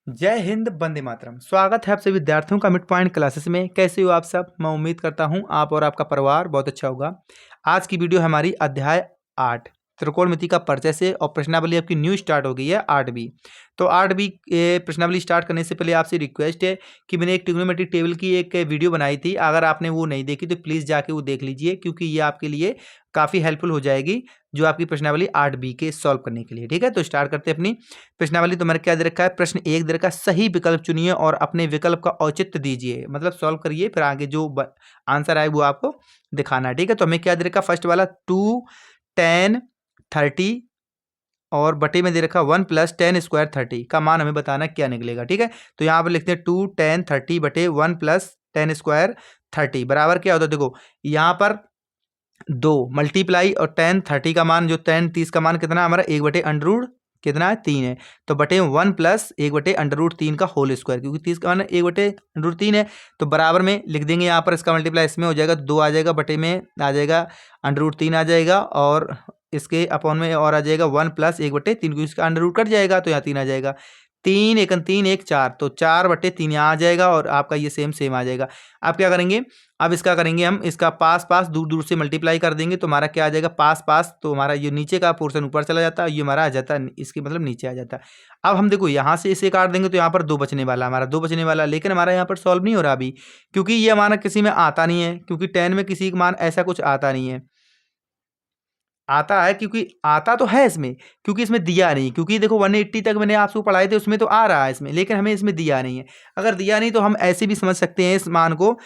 जय हिंद, वंदे मातरम। स्वागत है आप सभी विद्यार्थियों का मिड पॉइंट क्लासेस में। कैसे हो आप सब? मैं उम्मीद करता हूं आप और आपका परिवार बहुत अच्छा होगा। आज की वीडियो हमारी अध्याय 8 त्रिकोणमिति का परिचय से, और प्रश्नावली आपकी न्यू स्टार्ट हो गई है 8B। तो 8B प्रश्नावली स्टार्ट करने से पहले आपसे रिक्वेस्ट है कि मैंने एक ट्रिग्नोमेट्रिक टेबल की एक वीडियो बनाई थी। अगर आपने वो नहीं देखी तो प्लीज़ जाके वो देख लीजिए, क्योंकि ये आपके लिए काफ़ी हेल्पफुल हो जाएगी जो आपकी प्रश्नावली 8B के सॉल्व करने के लिए। ठीक है, तो स्टार्ट करते हैं अपनी प्रश्नावली। तो मैंने क्या दे रखा है? प्रश्न 1 दे रखा है, सही विकल्प चुनिए और अपने विकल्प का औचित्य दीजिए। मतलब सॉल्व करिए, फिर आगे जो आंसर आए वो आपको दिखाना है। ठीक है, तो हमें क्या दे रखा है? फर्स्ट वाला 2 10 30 और बटे में दे रखा 1 + 10 स्क्वायर 30 का मान हमें बताना क्या निकलेगा। ठीक है, तो यहाँ पर लिखते हैं 2 10 30 बटे 1 + 10 स्क्वायर 30 बराबर क्या होता है? देखो यहाँ पर 2 मल्टीप्लाई और 10 30 का मान, जो 10 30 का मान कितना है हमारा? 1/√, कितना है? 3 है। तो बटे 1 + 1/√3 का होल स्क्वायर, क्योंकि 30 का मान 1/√3 है। तो बराबर में लिख देंगे, यहाँ पर इसका मल्टीप्लाई इसमें हो जाएगा, 2 आ जाएगा, बटे में आ जाएगा √3 आ जाएगा, और इसके अपॉन में और आ जाएगा 1 + 1/3, क्योंकि इसका अंडर कट जाएगा तो यहाँ 3 आ जाएगा। 3 1 3 1 4, तो 4/3 यहाँ आ जाएगा, और आपका ये सेम आ जाएगा। आप क्या करेंगे? अब इसका करेंगे हम, इसका पास पास दूर दूर से मल्टीप्लाई कर देंगे, तो हमारा क्या आ जाएगा? पास पास, तो हमारा ये नीचे का पोर्शन ऊपर चला जाता है, ये हमारा आ जाता है, इसके मतलब नीचे आ जाता है। अब हम देखो यहाँ से इसे काट देंगे तो यहाँ पर 2 बचने वाला, हमारा 2 बचने वाला, लेकिन हमारा यहाँ पर सॉल्व नहीं हो रहा अभी, क्योंकि ये हमारा किसी में आता नहीं है, क्योंकि 10 में किसी का मान ऐसा कुछ आता नहीं है। आता है क्योंकि आता तो है इसमें, क्योंकि इसमें दिया नहीं, क्योंकि देखो 180 तक मैंने आपको पढ़ाए थे, उसमें तो आ रहा है इसमें, लेकिन हमें इसमें दिया नहीं है। अगर दिया नहीं तो हम ऐसे भी समझ सकते हैं इस मान को।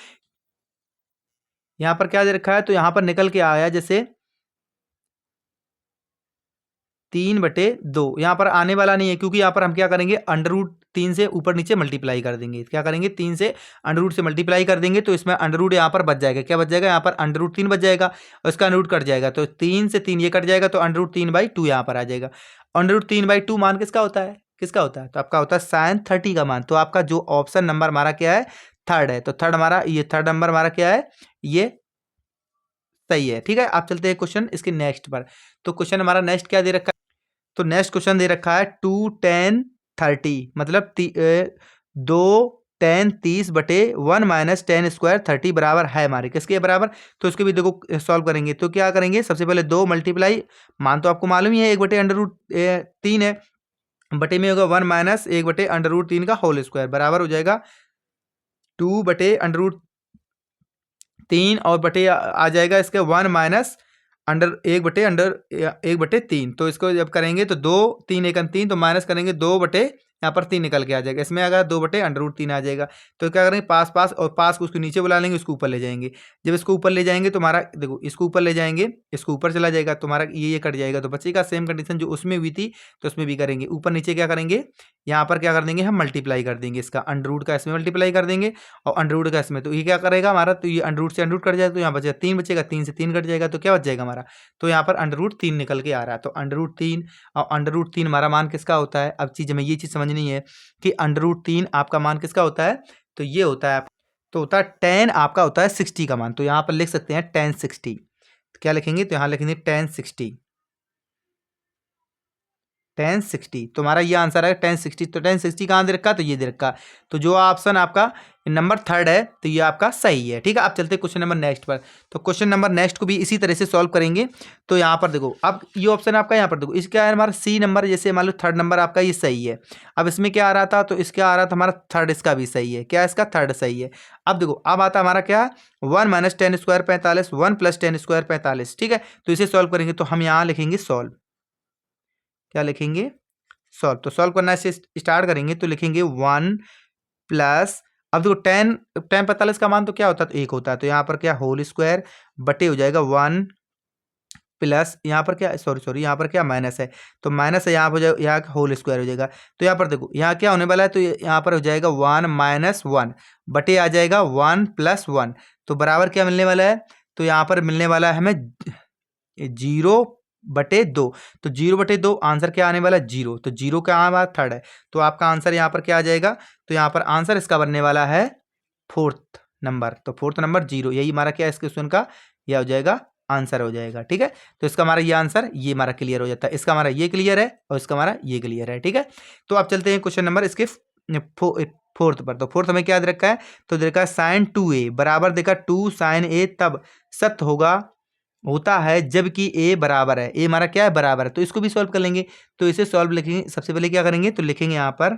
यहाँ पर क्या दे रखा है? तो यहाँ पर निकल के आया जैसे 3/2, यहाँ पर आने वाला नहीं है, क्योंकि यहाँ पर हम क्या करेंगे? √3 से ऊपर नीचे मल्टीप्लाई कर देंगे। क्या करेंगे? 3 से √रूट से मल्टीप्लाई कर देंगे, तो इसमें अंडर यहाँ पर बच जाएगा। क्या बच जाएगा? यहाँ पर √3 बच जाएगा, और इसका अंडर कट जाएगा, तो 3 से 3 ये कट जाएगा, तो √3/2 यहाँ पर आ जाएगा। √3/2 मान किसका होता है? किसका होता है? तो आपका होता है sin 30 का मान। तो आपका जो ऑप्शन नंबर हमारा क्या है? थर्ड है। तो थर्ड हमारा, ये थर्ड नंबर हमारा क्या है? ये सही है। ठीक है, आप चलते हैं क्वेश्चन इसके नेक्स्ट पर। तो क्वेश्चन हमारा नेक्स्ट क्या दे रखा है? तो नेक्स्ट क्वेश्चन दे रखा है 2 10 30, मतलब 2 10 30 बटे 1 - 10 स्क्वायर 30 बराबर है हमारे किसके बराबर? तो इसको भी देखो सॉल्व करेंगे। तो क्या करेंगे? सबसे पहले 2 मल्टीप्लाई, मान तो आपको मालूम ही है 1/√3 है, बटे में होगा 1 - 1/√3 का होल स्क्वायर बराबर हो जाएगा 2/√3, और बटे आ जाएगा इसके 1 - √1/√3। तो इसको जब करेंगे तो 2 3 1 3, तो माइनस करेंगे 2 यहाँ पर 3 निकल के आ जाएगा, इसमें अगर 2/√3 आ जाएगा। तो क्या करेंगे? पास पास, और पास को उसको नीचे बुला लेंगे, उसको ऊपर ले जाएंगे। जब इसको ऊपर ले जाएंगे तो हमारा देखो, इसको ऊपर ले जाएंगे, इसको ऊपर चला जाएगा, तो हमारा ये कट जाएगा, तो बचेगा सेम कंडीशन जो उसमें हुई थी, तो उसमें भी करेंगे। ऊपर नीचे क्या करेंगे? यहाँ पर क्या कर देंगे? हम मल्टीप्लाई कर देंगे, इसका अंडर का इसमें मल्टीप्लाई कर देंगे, और अंडर का इसमें। तो ये क्या करेगा हमारा? तो ये अंडर से अंडर कट जाएगा, तो यहाँ बचेगा 3 बचेगा, 3 से 3 कट जाएगा, तो क्या बच जाएगा हमारा? तो यहाँ पर √3 निकल के आ रहा है। तो √3 और √3 हमारा मान किसका होता है? अब चीज़ हमें ये चीज़ समझनी है कि √3 आपका मान किसका होता है? तो ये होता है, तो होता है 10, आपका होता है 60 का मान। तो यहाँ पर लिख सकते हैं 10 60। क्या लिखेंगे? तो यहाँ लिखेंगे 10 60, 1060। तुम्हारा ये आंसर है 1060। तो 1060 कहाँ दे रखा? तो ये दे रखा। तो जो ऑप्शन आपका नंबर थर्ड है, तो ये आपका सही है। ठीक है, आप चलते हैं क्वेश्चन नंबर नेक्स्ट पर। तो क्वेश्चन नंबर नेक्स्ट को भी इसी तरह से सॉल्व करेंगे। तो यहाँ पर देखो, अब ये ऑप्शन आपका यहाँ पर देखो, इसका है हमारा सी नंबर, जैसे मान लो थर्ड नंबर आपका ये सही है। अब इसमें क्या आ रहा था? तो इसका आ रहा था हमारा थर्ड, इसका भी सही है। क्या? इसका थर्ड सही है। अब देखो, अब आता हमारा क्या? 1 - 10 स्क्वायर 45, 1 + 10 स्क्वायर 45। ठीक है, तो इसे सॉल्व करेंगे, तो हम यहाँ लिखेंगे सॉल्व। क्या लिखेंगे? सॉल्व। तो सॉल्व करना से स्टार्ट करेंगे, तो लिखेंगे 1 प्लस, अब देखो 10 10 45 का मान तो क्या होता है? तो 1 होता है। तो यहाँ पर क्या? होल स्क्वायर बटे हो जाएगा 1 प्लस, यहाँ पर क्या, सॉरी यहाँ पर क्या? माइनस है, तो माइनस है, यहाँ पर हो जाएगा, यहाँ होल स्क्वायर हो जाएगा। तो यहाँ पर देखो, यहाँ क्या होने वाला है? तो यहाँ पर हो जाएगा 1 - 1 बटे आ जाएगा 1 + 1, तो बराबर क्या मिलने वाला है? तो यहाँ पर मिलने वाला है हमें 0/2। तो 0/2 आंसर क्या आने वाला है? 0। तो 0 का आंसर थर्ड है, तो आपका आंसर यहाँ पर क्या आ जाएगा? तो यहाँ पर आंसर इसका बनने वाला है फोर्थ नंबर। तो फोर्थ नंबर 0, यही हमारा क्या है इस क्वेश्चन का? यह हो जाएगा आंसर हो जाएगा। ठीक है, तो इसका हमारा ये आंसर, ये हमारा क्लियर हो जाता है। इसका हमारा ये क्लियर है, और इसका हमारा ये क्लियर है। ठीक है, तो आप चलते हैं क्वेश्चन नंबर इसके फोर्थ पर। तो फोर्थ हमें क्या दे रखा है, तो दे रखा है साइन 2a बराबर देखा 2 साइन a तब सत्य होता है जबकि a बराबर है, a हमारा क्या है बराबर है। तो इसको भी सॉल्व कर लेंगे। तो इसे सॉल्व लिखेंगे, सबसे पहले क्या करेंगे तो लिखेंगे यहाँ पर,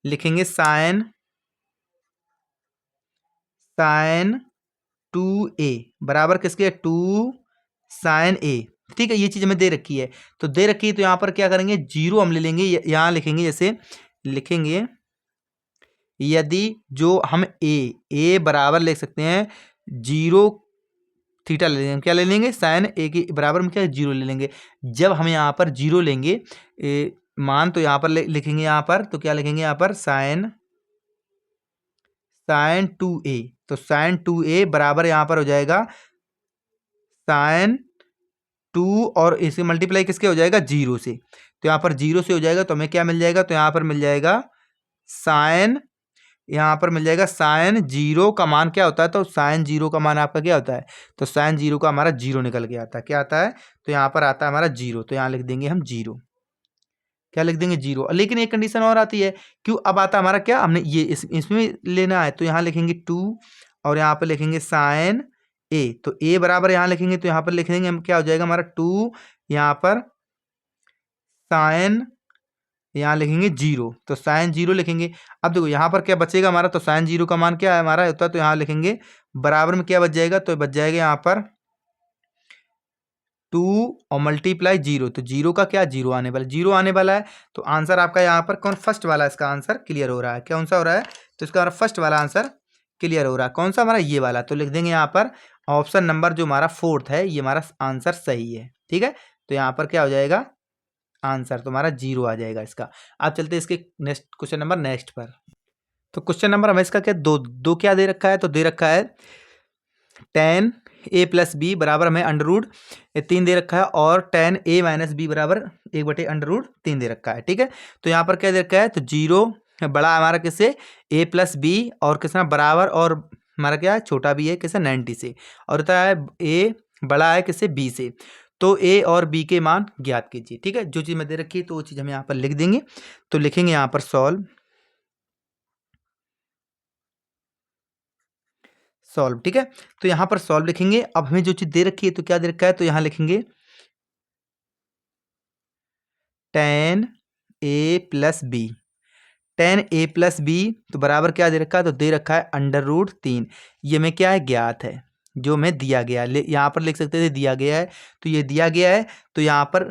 लिखेंगे साइन 2a बराबर किसके 2 साइन a। ठीक है, ये चीज हमें दे रखी है, तो दे रखी है तो यहाँ पर क्या करेंगे जीरो हम ले लेंगे, यहाँ लिखेंगे, जैसे लिखेंगे यदि जो हम a बराबर लिख सकते हैं जीरो थीटा ले लेंगे, क्या ले लेंगे साइन ए के बराबर में क्या जीरो ले लेंगे। जब हम यहाँ पर जीरो लेंगे मान, तो यहाँ पर लिखेंगे यहाँ पर, तो क्या लिखेंगे यहाँ पर साइन 2a। तो साइन 2a बराबर यहाँ पर हो जाएगा साइन 2 और इसे मल्टीप्लाई किसके हो जाएगा जीरो से। तो यहाँ पर जीरो से हो जाएगा तो हमें क्या मिल जाएगा, तो यहाँ पर मिल जाएगा साइन, यहाँ पर मिल जाएगा साइन जीरो का मान क्या होता है, तो साइन जीरो का मान आपका क्या होता है, तो साइन जीरो का हमारा जीरो निकल के आता है, क्या आता है, तो यहाँ पर आता है हमारा जीरो। तो यहाँ लिख देंगे हम जीरो, क्या लिख देंगे जीरो। लेकिन एक कंडीशन और आती है, क्यों अब आता है हमारा क्या, हमने ये इसमें लेना है, तो यहाँ लिखेंगे 2 और यहाँ पर लिखेंगे साइन ए। तो ए बराबर यहाँ लिखेंगे, तो यहाँ पर लिख देंगे हम, क्या हो जाएगा हमारा 2 यहाँ पर साइन, यहाँ लिखेंगे जीरो, तो साइन जीरो लिखेंगे। अब देखो यहाँ पर क्या बचेगा हमारा, तो साइन जीरो का मान क्या है हमारा होता है, तो यहाँ लिखेंगे बराबर में क्या बच जाएगा, तो बच जाएगा यहाँ पर 2 और मल्टीप्लाई जीरो, तो जीरो का क्या जीरो आने वाला, जीरो आने वाला है। तो आंसर आपका यहाँ पर कौन फर्स्ट वाला, इसका आंसर क्लियर हो रहा है, कौन सा हो रहा है, तो इसका फर्स्ट वाला आंसर क्लियर हो रहा है, कौन सा हमारा ये वाला। तो लिख देंगे यहाँ पर ऑप्शन नंबर जो हमारा फोर्थ है ये हमारा आंसर सही है। ठीक है, तो यहाँ पर क्या हो जाएगा आंसर, तो हमारा जीरो आ जाएगा इसका। आप चलते हैं इसके नेक्स्ट क्वेश्चन नंबर नेक्स्ट पर। तो क्वेश्चन नंबर हमें इसका क्या दो क्या दे रखा है, तो दे रखा है 10a प्लस बी बराबर हमें अंडर रूट 3 दे रखा है, और 10a माइनस बी बराबर 1/√3 दे रखा है। ठीक है, तो यहाँ पर क्या दे रखा है, तो जीरो बड़ा हमारा किससे a प्लस बी, और किसना बराबर, और हमारा क्या है छोटा भी है किससे 90 से, और होता है a बड़ा है किससे b से। तो a और b के मान ज्ञात कीजिए। ठीक है, जो चीज़ में दे रखी है तो वो चीज़ हम यहाँ पर लिख देंगे। तो लिखेंगे यहाँ पर सॉल्व। ठीक है, तो यहाँ पर सॉल्व लिखेंगे। अब हमें जो चीज़ दे रखी है तो क्या दे रखा है, तो यहाँ लिखेंगे 10a plus B, 10a plus B तो बराबर क्या दे रखा है, तो दे रखा है √3। ये में क्या है ज्ञात है, जो हमें दिया गया है, यहाँ पर लिख सकते थे दिया गया है, तो ये दिया गया है, तो यहाँ पर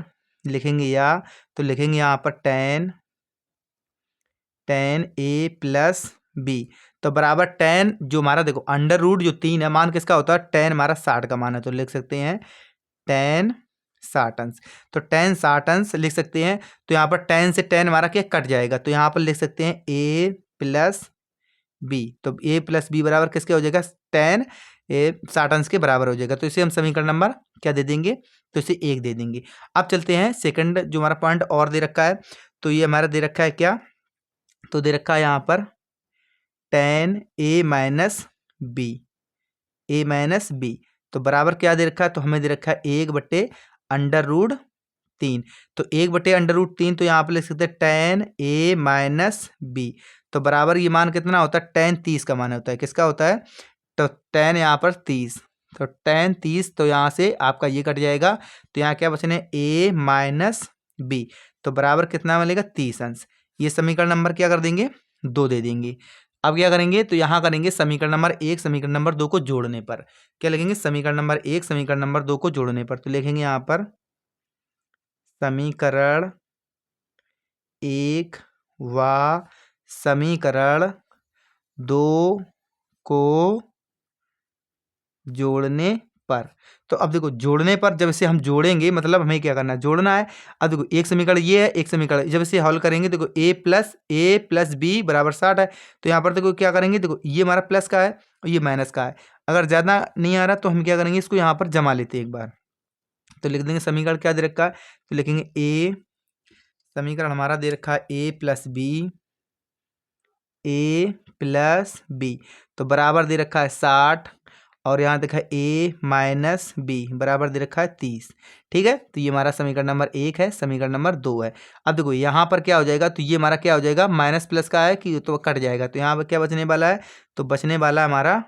लिखेंगे तो लिखेंगे यहाँ पर 10a प्लस बी तो बराबर 10 जो हमारा देखो √ जो 3 है मान किसका होता है 10 हमारा 60 का मान है, तो लिख सकते हैं 10 60 अंश। तो 10 60 अंश लिख सकते हैं, तो यहाँ पर 10 से 10 हमारा क्या कट जाएगा, तो यहाँ पर लिख सकते हैं a प्लस बी। तो a प्लस बी बराबर किसके हो जाएगा 10 60 अंश के बराबर हो जाएगा। तो इसे हम समीकरण नंबर क्या दे देंगे, तो इसे 1 दे देंगे। अब चलते हैं सेकंड जो हमारा पॉइंट और दे रखा है, तो ये हमारा दे रखा है क्या, तो दे रखा है यहाँ पर 10a माइनस बी तो बराबर क्या दे रखा है, तो हमें दे रखा है 1/√3। तो 1/√3 तो यहाँ पर लिख सकते हैं 10a माइनस बी तो बराबर ये मान कितना होता है 10 30 का मान होता है, किसका होता है, तो 10 यहाँ पर 30 तो 10 30 तो यहाँ से आपका ये कट जाएगा, तो यहाँ क्या बचने a माइनस बी तो बराबर कितना मिलेगा 30 अंश। ये समीकरण नंबर क्या कर देंगे 2 दे देंगे। अब क्या करेंगे, तो यहाँ करेंगे समीकरण नंबर 1 समीकरण नंबर 2 को जोड़ने पर क्या लिखेंगे, समीकरण नंबर 1 समीकरण नंबर 2 को जोड़ने पर, तो लिखेंगे यहाँ पर समीकरण 1 व समीकरण 2 को जोड़ने पर। तो अब देखो जोड़ने पर जब इसे हम जोड़ेंगे मतलब हमें क्या करना है, जोड़ना है। अब देखो एक समीकरण ये है, एक समीकरण जब इसे हल करेंगे देखो a प्लस बी बराबर 60 है, तो यहाँ पर देखो क्या करेंगे, देखो ये हमारा प्लस का है और ये माइनस का है। अगर ज़्यादा नहीं आ रहा तो हम क्या करेंगे, इसको यहाँ पर जमा लेते हैं एक बार। तो लिख देंगे समीकरण क्या दे रखा है, तो लिखेंगे a समीकरण हमारा दे रखा है a प्लस बी तो बराबर दे रखा है 60 और यहाँ देखा है a माइनस बी बराबर दे रखा है 30। ठीक है, तो ये हमारा समीकरण नंबर 1 है, समीकरण नंबर 2 है। अब देखो यहाँ पर क्या हो जाएगा, तो ये हमारा क्या हो जाएगा, माइनस प्लस का है कि तो कट जाएगा, तो यहाँ पर क्या बचने वाला है, तो बचने वाला है हमारा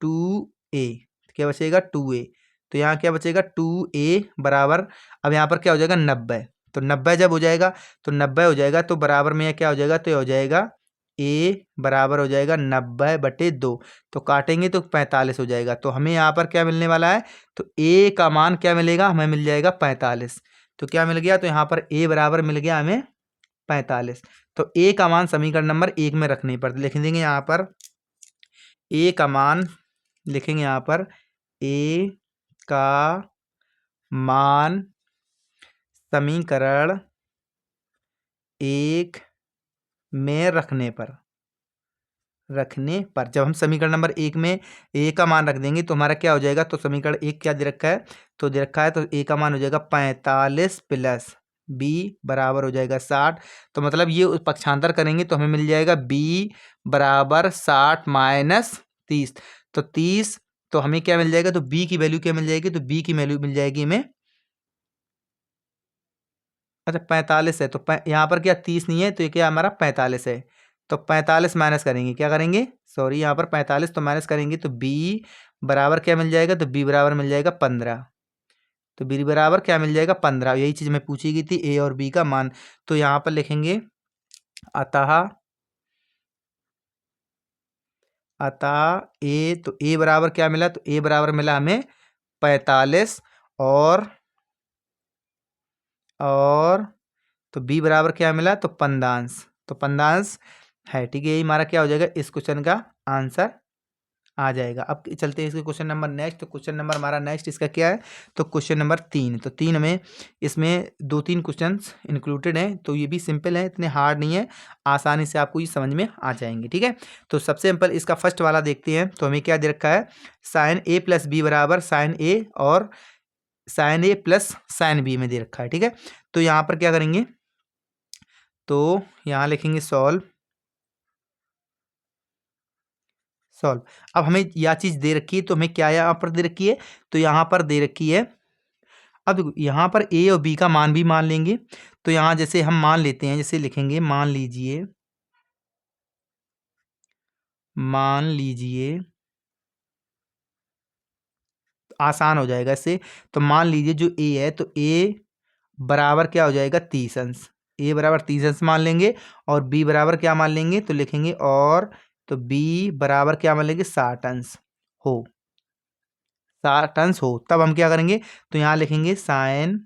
2a। क्या बचेगा 2a, तो यहाँ क्या बचेगा 2a बराबर, अब यहाँ पर क्या हो जाएगा 90, तो 90 जब हो जाएगा तो 90 हो जाएगा, तो बराबर में क्या हो जाएगा, तो ये हो जाएगा a बराबर हो जाएगा 90/2, तो काटेंगे तो 45 हो जाएगा। तो हमें यहाँ पर क्या मिलने वाला है, तो a का मान क्या मिलेगा, हमें मिल जाएगा 45। तो क्या मिल गया, तो यहाँ पर a बराबर मिल गया हमें 45। तो a का मान समीकरण नंबर 1 में रखने पर लिख देंगे, यहाँ पर a का मान लिखेंगे, यहाँ पर a का मान समीकरण 1 में रखने पर जब हम समीकरण नंबर 1 में a का मान रख देंगे तो हमारा क्या हो जाएगा, तो समीकरण 1 क्या दे रखा है, तो दे रखा है, तो a का मान हो जाएगा 45 प्लस b बराबर हो जाएगा 60। तो मतलब ये पक्षांतर करेंगे तो हमें मिल जाएगा b बराबर 60 माइनस 30, तो 30, तो हमें क्या मिल जाएगा, तो b की वैल्यू क्या मिल जाएगी, तो b की वैल्यू मिल जाएगी हमें, अच्छा 45 है, तो यहाँ पर क्या 30 नहीं है, तो ये क्या हमारा 45 है, तो 45 माइनस करेंगे, क्या करेंगे, सॉरी यहाँ पर 45 तो माइनस करेंगे, तो b बराबर क्या मिल जाएगा, तो b बराबर मिल जाएगा 15, तो b बराबर क्या मिल जाएगा 15। यही चीज़ में पूछी गई थी, a और b का मान। तो यहाँ पर लिखेंगे अतः a, तो a बराबर क्या मिला, तो a बराबर मिला हमें 45, और तो b बराबर क्या मिला, तो 15, तो 15 है। ठीक है, यही हमारा क्या हो जाएगा, इस क्वेश्चन का आंसर आ जाएगा। अब चलते हैं इसके क्वेश्चन नंबर नेक्स्ट। तो क्वेश्चन नंबर हमारा नेक्स्ट इसका क्या है, तो क्वेश्चन नंबर 3। तो 3 में इसमें 2-3 क्वेश्चन इंक्लूडेड हैं, तो ये भी सिंपल है, इतने हार्ड नहीं है, आसानी से आपको ये समझ में आ जाएंगे। ठीक है, तो सबसे सिंपल इसका फर्स्ट वाला देखते हैं। तो हमें क्या दे रखा है, साइन a प्लस बी बराबर साइन a और sine a plus sine b में दे रखा है। ठीक है, तो यहाँ पर क्या करेंगे, तो यहाँ लिखेंगे सॉल्व। अब हमें यह चीज़ दे रखी है, तो हमें क्या यहाँ पर दे रखी है, तो यहाँ पर दे रखी है, अब देखो यहाँ पर a और b का मान भी मान लेंगे। तो यहाँ जैसे हम मान लेते हैं, जैसे लिखेंगे मान लीजिए आसान हो जाएगा इससे। तो मान लीजिए जो a है, तो a बराबर क्या हो जाएगा 30 अंश, a बराबर 30 अंश मान लेंगे, और b बराबर क्या मान लेंगे, तो लिखेंगे और, तो b बराबर क्या मान लेंगे 60 अंश हो, 60 अंश हो। तब हम क्या करेंगे, तो यहाँ लिखेंगे साइन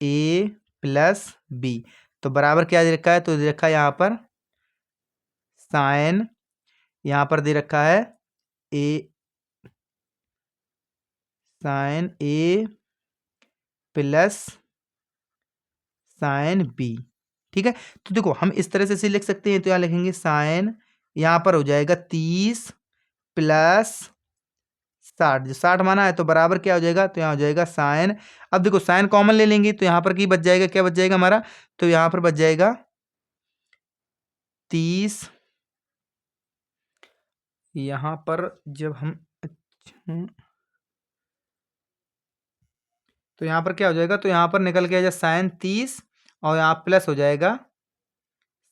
a प्लस b, तो बराबर क्या दे रखा है, तो दे रखा है यहाँ पर साइन, यहाँ पर दे रखा है a, sine a plus sine b। ठीक है, तो देखो हम इस तरह से इसे लिख सकते हैं। तो यहाँ लिखेंगे साइन, यहाँ पर हो जाएगा 30 प्लस 60, जो 60 माना है, तो बराबर क्या हो जाएगा, तो यहाँ हो जाएगा साइन। अब देखो साइन कॉमन ले लेंगे, तो यहाँ पर की बच जाएगा, क्या बच जाएगा हमारा, तो यहाँ पर बच जाएगा 30, यहाँ पर जब हम, अच्छा, तो यहाँ पर क्या हो जाएगा, तो यहाँ पर निकल के आ जाए साइन 30, और यहाँ प्लस हो जाएगा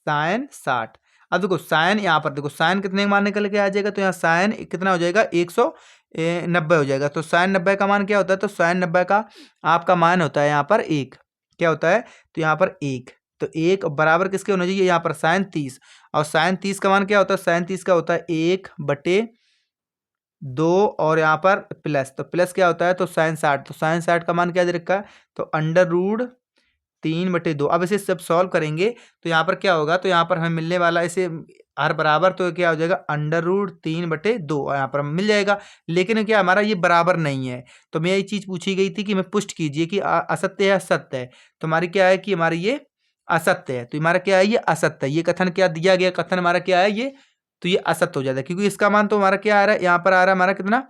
साइन 60। अब देखो साइन, यहाँ पर देखो साइन कितने का मान निकल के आ जाएगा, तो यहाँ साइन कितना हो जाएगा 190 हो जाएगा। तो साइन 90 का मान क्या होता है, तो साइन 90 का आपका मान होता है यहाँ पर 1, क्या होता है, तो यहाँ पर 1, तो 1 बराबर किसके होना चाहिए, यहाँ पर साइन 30, और साइन 30 का मान क्या होता है, साइन 30 का होता है 1/2, और यहाँ पर प्लस, तो प्लस क्या होता है, तो साइन 60, तो साइन 60 का मान क्या दे रखा है, तो √3/2। अब इसे सब सॉल्व करेंगे, तो यहाँ पर क्या होगा, तो यहाँ पर हमें मिलने वाला इसे हर बराबर, तो क्या हो जाएगा √3/2 यहाँ पर मिल जाएगा। लेकिन क्या हमारा ये बराबर नहीं है, तो मैं यही चीज़ पूछी गई थी कि मैं पुष्ट कीजिए कि असत्य है सत्य है। तो हमारी क्या है कि हमारी ये असत्य है, तो हमारा क्या है, ये असत्य है। ये कथन क्या दिया गया, कथन हमारा क्या है ये, तो ये असत्य हो जाता है, क्योंकि इसका मान तो हमारा क्या आ रहा है, यहाँ पर आ रहा है हमारा कितना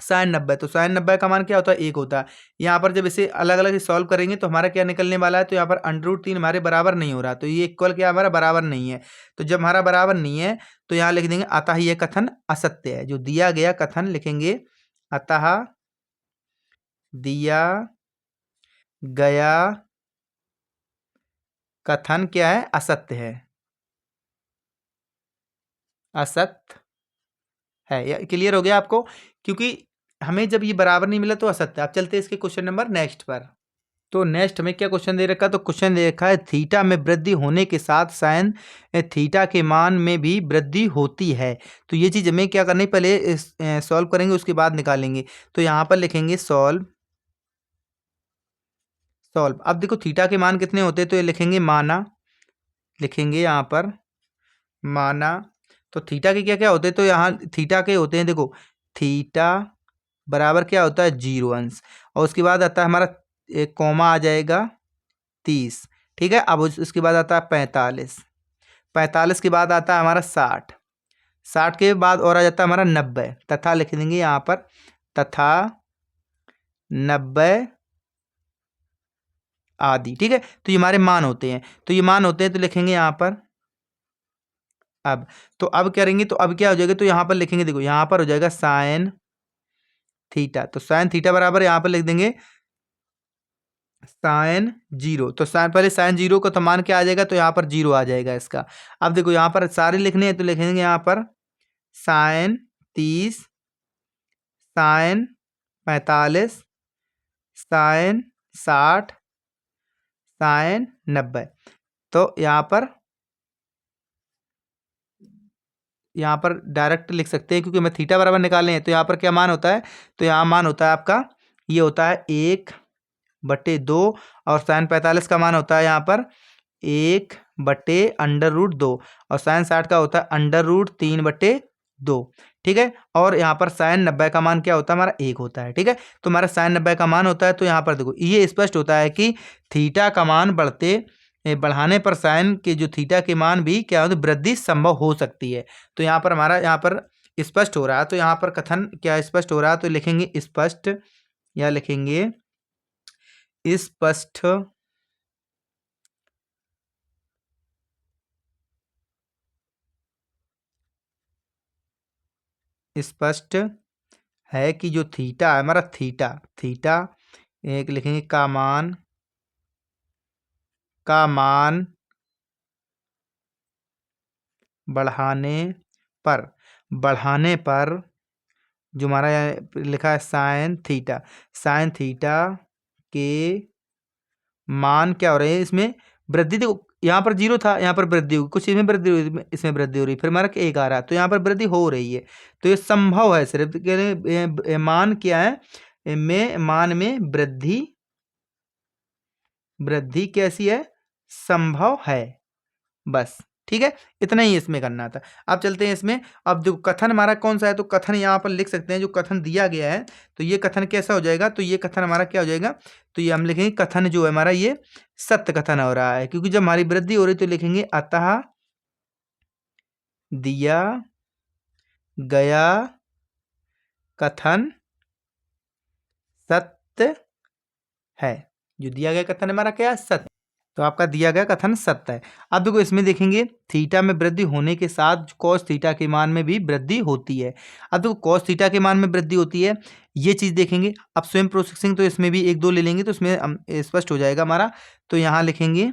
sin 90, तो sin 90 का मान क्या होता है 1 होता है। यहाँ पर जब इसे अलग अलग सॉल्व करेंगे तो हमारा क्या निकलने वाला है, तो यहाँ पर √3 हमारे बराबर नहीं हो रहा, तो ये इक्वल क्या हमारा बराबर नहीं है। तो जब हमारा बराबर नहीं है तो यहाँ लिख देंगे अतः ये कथन असत्य है। जो दिया गया कथन लिखेंगे अतः दिया गया कथन क्या है, असत्य है, असत्य है। या क्लियर हो गया आपको, क्योंकि हमें जब ये बराबर नहीं मिला तो असत्य है। अब चलते हैं इसके क्वेश्चन नंबर नेक्स्ट पर। तो नेक्स्ट में क्या क्वेश्चन दे रखा है, तो क्वेश्चन दे रखा है थीटा में वृद्धि होने के साथ साइन थीटा के मान में भी वृद्धि होती है। तो ये चीज़ हमें क्या करनी, पहले सॉल्व करेंगे उसके बाद निकालेंगे। तो यहाँ पर लिखेंगे सॉल्व सॉल्व। अब देखो थीटा के मान कितने होते हैं, तो ये लिखेंगे माना, लिखेंगे यहाँ पर माना। तो थीटा के क्या क्या होते हैं, तो यहाँ थीटा के होते हैं, देखो थीटा बराबर क्या होता है 0 अंश, और उसके बाद आता है हमारा एक कॉमा आ जाएगा 30, ठीक है। अब उसके बाद आता है 45, 45 के बाद आता है हमारा 60, 60 के बाद और आ जाता है हमारा 90, तथा लिख देंगे यहाँ पर तथा 90 आदि, ठीक है। तो ये हमारे मान होते हैं, तो ये मान होते हैं, तो लिखेंगे यहाँ पर अब। तो अब करेंगे, तो अब क्या हो जाएगा, तो यहाँ पर लिखेंगे, देखो यहाँ पर हो जाएगा साइन थीटा, तो साइन थीटा बराबर यहाँ पर लिख देंगे साइन 0। तो साइन पहले साइन 0 का तो मान क्या आ जाएगा, तो यहाँ पर 0 आ जाएगा इसका। अब देखो यहाँ पर सारे लिखने हैं, तो लिखेंगे यहाँ पर साइन 30, साइन 45, साइन 60, साइन 90। तो यहाँ पर डायरेक्ट लिख सकते हैं, क्योंकि हमें थीटा बराबर निकालने हैं। तो यहाँ पर क्या मान होता है, तो यहाँ मान होता है आपका, ये होता है 1/2, और साइन 45 का मान होता है यहाँ पर 1/√2, और साइन 60 का होता है √3/2, ठीक है। और यहाँ पर साइन 90 का मान क्या होता है, हमारा 1 होता है, ठीक है। तो हमारा साइन 90 का मान होता है, तो यहाँ पर देखो ये स्पष्ट होता है कि थीटा का मान बढ़ाने पर साइन के जो थीटा के मान भी क्या होते, वृद्धि संभव हो सकती है। तो यहाँ पर हमारा यहाँ पर स्पष्ट हो रहा है, तो यहाँ पर कथन क्या स्पष्ट हो रहा है, तो लिखेंगे स्पष्ट, या लिखेंगे स्पष्ट स्पष्ट है कि जो थीटा है हमारा, थीटा थीटा एक लिखेंगे का मान बढ़ाने पर जो हमारा यहाँ लिखा है साइन थीटा के मान क्या हो रहे हैं, इसमें वृद्धि। देखो यहाँ पर 0 था, यहाँ पर वृद्धि होगी, कुछ इसमें वृद्धि हुई, इसमें वृद्धि हो रही, फिर हमारा 1 आ रहा है, तो यहाँ पर वृद्धि हो रही है। तो ये संभव है, सिर्फ कह रहे हैं मान क्या है, मान में वृद्धि कैसी है, संभव है, बस, ठीक है। इतना ही इसमें करना था। अब चलते हैं इसमें। अब जो कथन हमारा कौन सा है, तो कथन यहाँ पर लिख सकते हैं, जो कथन दिया गया है, तो ये कथन कैसा हो जाएगा, तो ये कथन हमारा क्या हो जाएगा, तो ये हम लिखेंगे कथन जो है हमारा ये सत्य कथन हो रहा है, क्योंकि जब हमारी वृद्धि हो रही तो लिखेंगे अतः दिया गया कथन सत्य है। जो दिया गया कथन हमारा क्या है, सत्य। तो आपका दिया गया कथन सत्य है। अब देखो इसमें देखेंगे थीटा में वृद्धि होने के साथ कॉस थीटा के मान में भी वृद्धि होती है। अब देखो कॉस थीटा के मान में वृद्धि होती है, ये चीज़ देखेंगे। अब स्वयं प्रोसेसिंग तो इसमें भी 1-2 ले लेंगे, तो इसमें स्पष्ट हो जाएगा हमारा। तो यहाँ लिखेंगे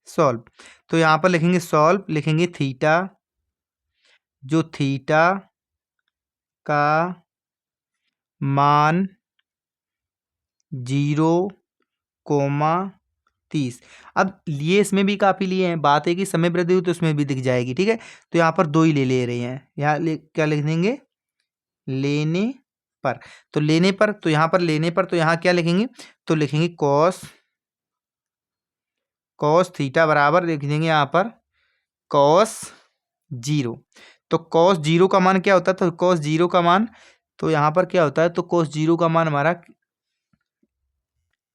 सॉल्व, तो यहाँ पर लिखेंगे सॉल्व, लिखेंगे थीटा, जो थीटा का मान 0,30। अब लिए इसमें भी काफ़ी लिए हैं, बात है कि समय वृद्धि हुई तो उसमें भी दिख जाएगी, ठीक है। तो यहाँ पर 2 ही ले रहे हैं, यहाँ क्या लिख देंगे, लेने पर। तो लेने पर, तो यहाँ पर लेने पर, तो यहाँ क्या लिखेंगे, तो लिखेंगे कॉस थीटा बराबर लिख देंगे यहाँ पर कॉस 0। तो कॉस 0 का मान क्या होता है, तो कॉस 0 का मान, तो यहाँ पर क्या होता है, तो कॉस 0 का मान हमारा,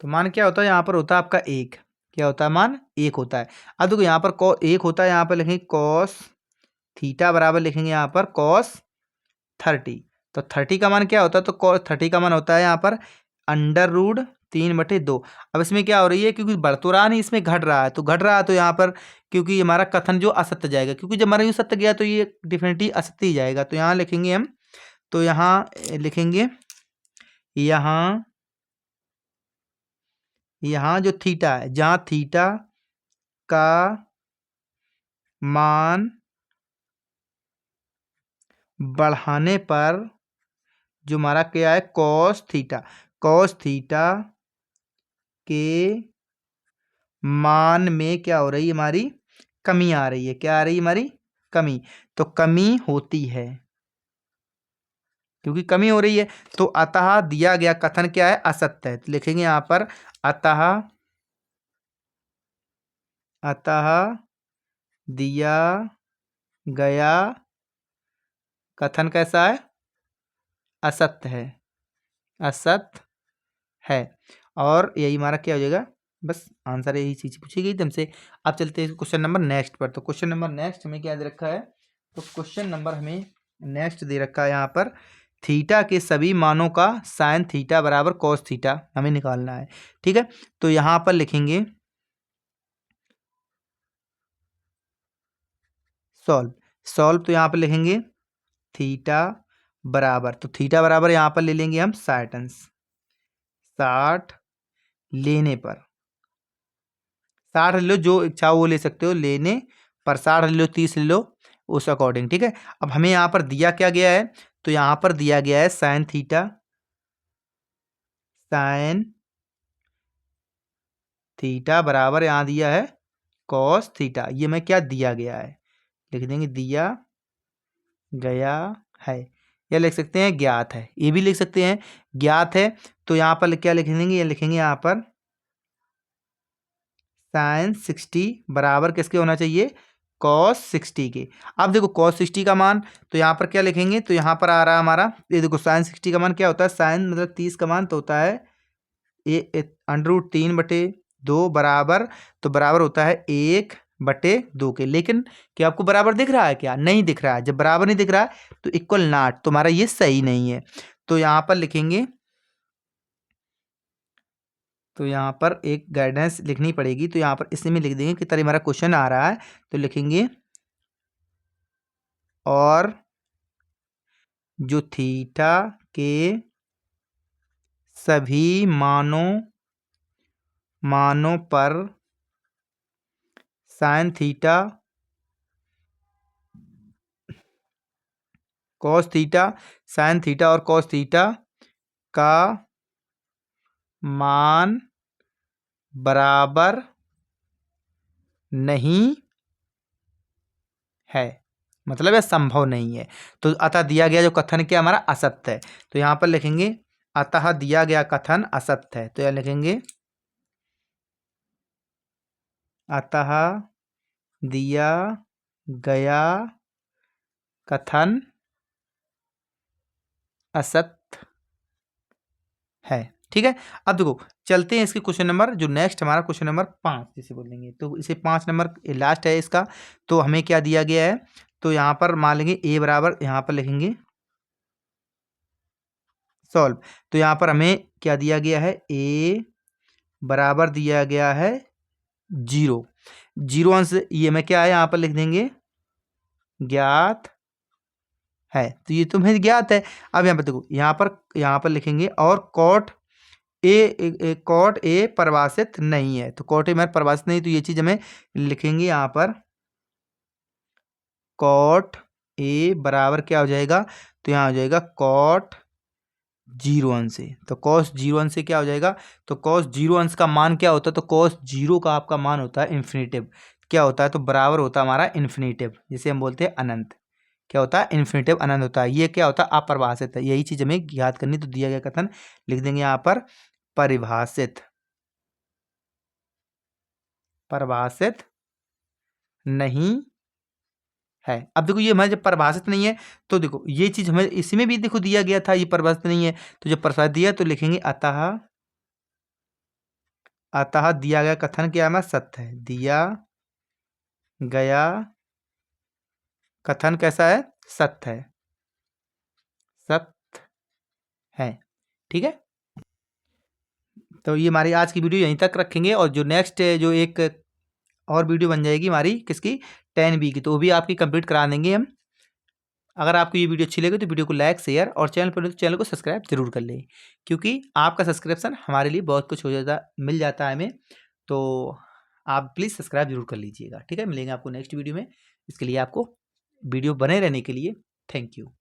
तो मान क्या होता है, यहाँ पर होता है आपका 1, क्या होता है, मान 1 होता है। अब देखो यहाँ पर 1 होता है, यहाँ पर लिखेंगे कॉस थीटा बराबर लिखेंगे यहाँ पर कॉस 30। तो 30 का मान क्या होता है, तो cos 30 का मान होता है यहाँ पर √3/2। अब इसमें क्या हो रही है, क्योंकि बढ़ तो रहा नहीं, इसमें घट रहा है, तो घट रहा है तो यहाँ पर क्योंकि हमारा कथन जो असत्य जाएगा, क्योंकि जब हमारा यूँ सत्य गया तो ये डेफिनेटली असत्य ही जाएगा। तो यहाँ लिखेंगे हम, तो यहाँ लिखेंगे यहाँ यहाँ जो थीटा है, जहाँ थीटा का मान बढ़ाने पर जो हमारा क्या है, कॉस थीटा के मान में क्या हो रही है, हमारी कमी आ रही है। क्या आ रही है, हमारी कमी। तो कमी होती है, क्योंकि कमी हो रही है। तो अतः दिया गया कथन क्या है, असत्य है। तो लिखेंगे यहाँ पर अतः दिया गया कथन कैसा है, असत्य है, असत्य है। और यही हमारा क्या हो जाएगा, बस आंसर यही चीज पूछी गई तुमसे। अब चलते हैं क्वेश्चन नंबर नेक्स्ट पर। तो क्वेश्चन नंबर नेक्स्ट हमें क्या दे रखा है, तो क्वेश्चन नंबर हमें नेक्स्ट दे रखा है यहाँ पर, थीटा के सभी मानों का साइन थीटा बराबर कॉस थीटा हमें निकालना है। ठीक है, तो यहाँ पर लिखेंगे सॉल्व। तो यहाँ पर लिखेंगे थीटा बराबर, तो थीटा बराबर यहाँ पर ले लेंगे हम 60 अंश। 60 लेने पर, 60 ले लो, जो इच्छा वो ले सकते हो, लेने पर 60 ले लो, 30 ले लो, उस अकॉर्डिंग। ठीक है, अब हमें यहाँ पर दिया क्या गया है, तो यहाँ पर दिया गया है साइन थीटा बराबर यहाँ दिया है कॉस थीटा। ये मैं क्या दिया गया है, लिख देंगे दिया गया है, या लिख सकते हैं ज्ञात है, ये भी लिख सकते हैं ज्ञात है। तो यहाँ पर क्या लिख देंगे, ये लिखेंगे यहाँ पर साइन 60 बराबर किसके होना चाहिए, कॉस 60 के। अब देखो कॉस 60 का मान, तो यहाँ पर क्या लिखेंगे, तो यहाँ पर आ रहा है हमारा, ये देखो साइन 60 का मान क्या होता है, साइन मतलब 30 का मान तो होता है ये √3/2 बराबर, तो बराबर होता है 1/2 के। लेकिन क्या आपको बराबर दिख रहा है, क्या नहीं दिख रहा है। जब बराबर नहीं दिख रहा है तो इक्वल नॉट, तुम्हारा ये सही नहीं है। तो यहाँ पर लिखेंगे, तो यहाँ पर एक गाइडेंस लिखनी पड़ेगी। तो यहाँ पर इसमें लिख देंगे कि तरह हमारा क्वेश्चन आ रहा है, तो लिखेंगे और जो थीटा के सभी मानों पर sine theta cos theta, sine theta और कॉस थीटा का मान बराबर नहीं है, मतलब यह संभव नहीं है। तो अतः दिया गया जो कथन क्या हमारा असत्य है। तो यहाँ पर लिखेंगे अतः दिया गया कथन असत्य है। तो यह लिखेंगे अतः दिया गया कथन असत्य है। ठीक है, अब देखो चलते हैं इसके क्वेश्चन नंबर, जो नेक्स्ट हमारा क्वेश्चन नंबर 5 जिसे बोलेंगे, तो इसे 5 नंबर लास्ट है इसका। तो हमें क्या दिया गया है, तो यहाँ पर मान लेंगे ए बराबर, यहाँ पर लिखेंगे सॉल्व। तो यहाँ पर हमें क्या दिया गया है, ए बराबर दिया गया है 0 अंश, ये में क्या है यहाँ पर लिख देंगे ज्ञात है। तो ये तुम्हें ज्ञात है। अब यहाँ पर देखो, यहाँ पर लिखेंगे और कॉट ए परिभाषित नहीं है। तो कॉट ए में परिभाषित नहीं, तो ये चीज हमें लिखेंगे यहाँ पर कॉट ए बराबर क्या हो जाएगा, तो यहाँ हो जाएगा कॉट 0 अंश से। तो कॉस 0 अंश से क्या हो जाएगा, तो कॉस 0 अंश का मान क्या होता है, तो कॉस 0 का आपका मान होता है इन्फिनेटिव। क्या होता है, तो बराबर होता है हमारा इन्फिनेटिव, जिसे हम बोलते हैं अनंत। क्या होता है, इन्फिनेटिव अनंत होता है। ये क्या होता है, अपरिभाषित है। यही चीज हमें याद करनी। तो दिया गया कथन लिख देंगे यहाँ पर परिभाषित नहीं है। अब देखो ये हमारे जब परिभाषित नहीं है, तो देखो ये चीज हमें इसमें भी देखो दिया गया था, ये परिभाषित नहीं है। तो जब परिभाषित दिया तो लिखेंगे अतः दिया गया कथन क्या है हमारा सत्य है। दिया गया कथन कैसा है, सत्य है। हैं। ठीक है, तो ये हमारी आज की वीडियो यहीं तक रखेंगे, और जो नेक्स्ट जो एक और वीडियो बन जाएगी हमारी किसकी, 10B की, तो वो भी आपकी कंप्लीट करा देंगे हम। अगर आपको ये वीडियो अच्छी लगे तो वीडियो को लाइक, शेयर, और चैनल पर तो चैनल को सब्सक्राइब जरूर कर लें, क्योंकि आपका सब्सक्रिप्शन हमारे लिए बहुत कुछ हो जाता, मिल जाता है हमें। तो आप प्लीज़ सब्सक्राइब जरूर कर लीजिएगा। ठीक है, मिलेंगे आपको नेक्स्ट वीडियो में। इसके लिए आपको वीडियो बने रहने के लिए थैंक यू।